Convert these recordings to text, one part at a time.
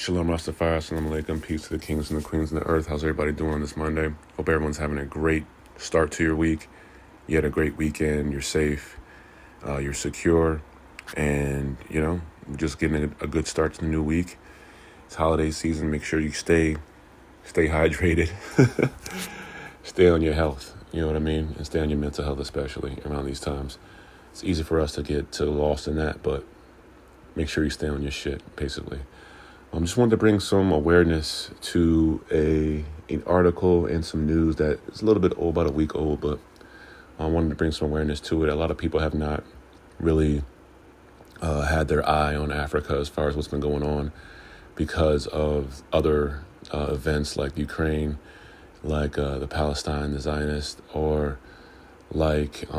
Shalom Rastafari, Assalamu alaikum, peace to the kings and the queens and the earth. How's everybody doing this Monday? Hope everyone's having a great start to your week. You had a great weekend, you're safe, you're secure, and, just getting a good start to the new week. It's holiday season, make sure you stay hydrated, stay on your health, you know what I mean? And stay on your mental health, especially around these times. It's easy for us to get lost in that, but make sure you stay on your shit, basically. I just wanted to bring some awareness to an article and some news that is a little bit old, about a week old, but I wanted to bring some awareness to it. A lot of people have not really had their eye on Africa as far as what's been going on because of other events like Ukraine, like the Palestine, the Zionists, or like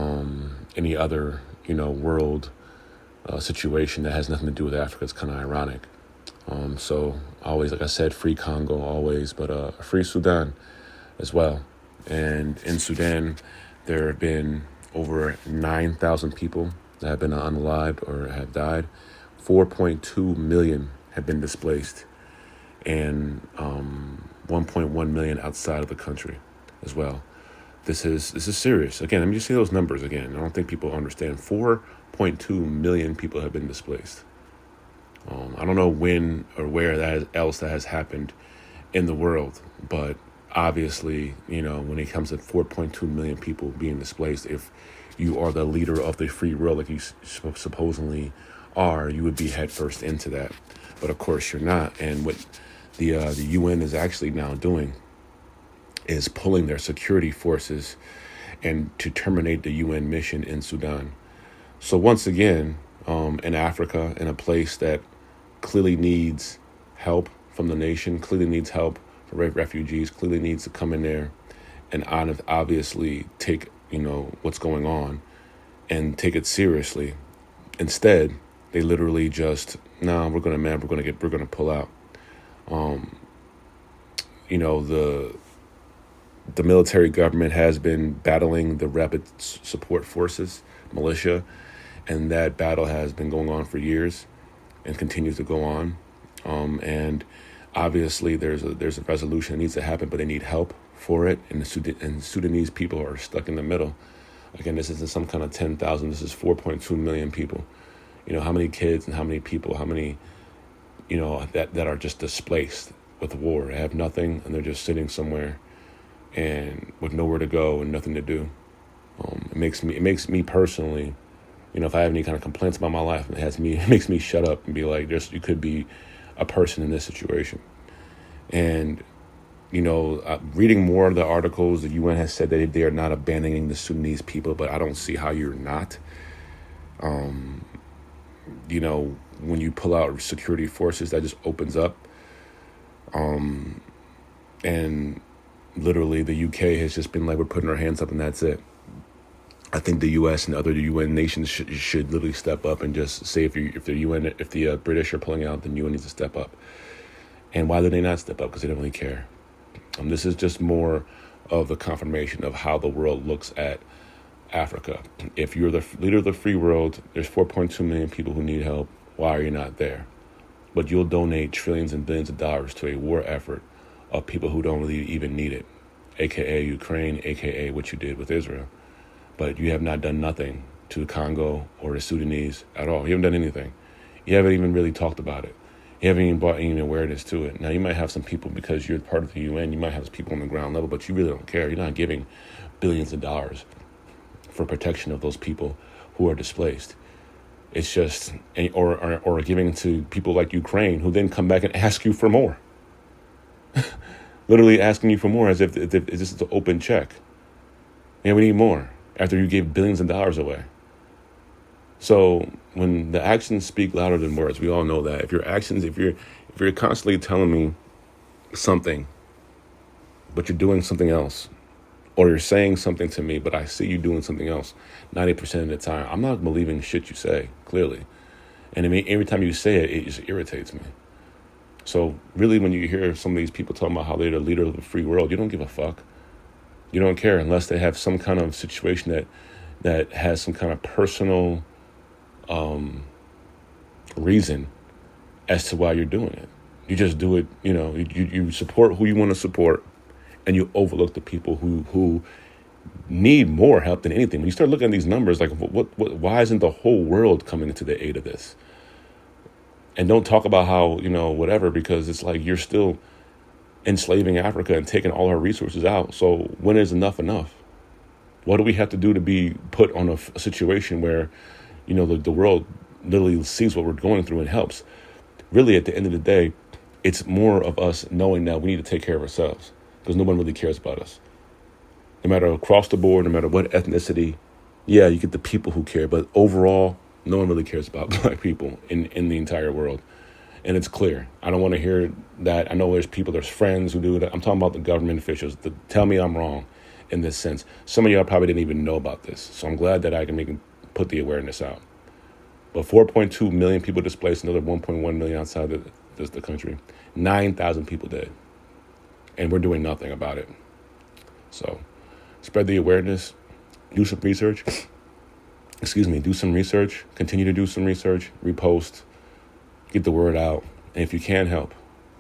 any other, world situation that has nothing to do with Africa. It's kind of ironic. So always, like I said, free Congo always, but free Sudan as well. And in Sudan, there have been over 9,000 people that have been unalived or have died. 4.2 million have been displaced, and 1.1 million outside of the country as well. This is serious. Again, let me just say those numbers again. I don't think people understand. 4.2 million people have been displaced. I don't know when or where that has happened in the world, but obviously, when it comes to 4.2 million people being displaced, if you are the leader of the free world, like you supposedly are, you would be headfirst into that. But of course, you're not. And what the UN is actually now doing is pulling their security forces and to terminate the UN mission in Sudan. So once again, in Africa, in a place that clearly needs help from the nation, clearly needs help for refugees, clearly needs to come in there and obviously take, what's going on and take it seriously. Instead, they literally just, we're going to pull out. The military government has been battling the rapid support forces, militia, and that battle has been going on for years and continues to go on. And obviously there's a resolution that needs to happen, but they need help for it. And the Sudanese people are stuck in the middle. Again, this isn't some kind of 10,000. This is 4.2 million people. How many kids and how many people, that are just displaced with war. They have nothing and they're just sitting somewhere and with nowhere to go and nothing to do. It makes me personally, if I have any kind of complaints about my life, it makes me shut up and be like, you could be a person in this situation. And, reading more of the articles, the UN has said that they are not abandoning the Sudanese people, but I don't see how you're not. When you pull out security forces, that just opens up. And literally the UK has just been like, we're putting our hands up and that's it. I think the U.S. and other UN nations should literally step up and just say if the British are pulling out, then UN needs to step up. And why do they not step up? Because they don't really care. This is just more of the confirmation of how the world looks at Africa. If you're the leader of the free world, there's 4.2 million people who need help. Why are you not there? But you'll donate trillions and billions of dollars to a war effort of people who don't really even need it, aka Ukraine, aka what you did with Israel. But you have not done nothing to Congo or the Sudanese at all. You haven't done anything. You haven't even really talked about it. You haven't even brought any awareness to it. Now, you might have some people, because you're part of the UN, you might have people on the ground level, but you really don't care. You're not giving billions of dollars for protection of those people who are displaced. It's just, or giving to people like Ukraine, who then come back and ask you for more. Literally asking you for more as if this is an open check. And we need more, after you gave billions of dollars away. So when the actions speak louder than words, we all know that. If you're constantly telling me something, but you're doing something else, or you're saying something to me, but I see you doing something else 90% of the time, I'm not believing shit you say, clearly. And I mean, every time you say it, it just irritates me. So really, when you hear some of these people talking about how they're the leader of the free world, you don't give a fuck. You don't care unless they have some kind of situation that has some kind of personal reason as to why you're doing it. You just do it, you support who you want to support, and you overlook the people who need more help than anything. When you start looking at these numbers, like why isn't the whole world coming into the aid of this? And don't talk about how, whatever, because it's like you're still enslaving Africa and taking all our resources out. So when is enough enough? What do we have to do to be put on a situation where, the world literally sees what we're going through and helps? Really, at the end of the day, it's more of us knowing that we need to take care of ourselves, because no one really cares about us. No matter across the board, no matter what ethnicity, yeah, you get the people who care, but overall, no one really cares about black people in the entire world. And it's clear. I don't want to hear that. I know there's friends who do that. I'm talking about the government officials. Tell me I'm wrong in this sense. Some of y'all probably didn't even know about this. So I'm glad that I can put the awareness out. But 4.2 million people displaced, another 1.1 million outside the country. 9,000 people dead. And we're doing nothing about it. So spread the awareness. Do some research. Do some research. Continue to do some research. Repost. Get the word out. And if you can help,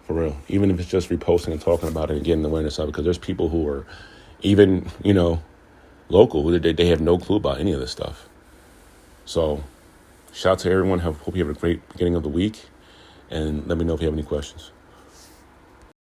for real, even if it's just reposting and talking about it and getting the awareness out, because there's people who are even, local, they have no clue about any of this stuff. So shout out to everyone. Hope you have a great beginning of the week. And let me know if you have any questions.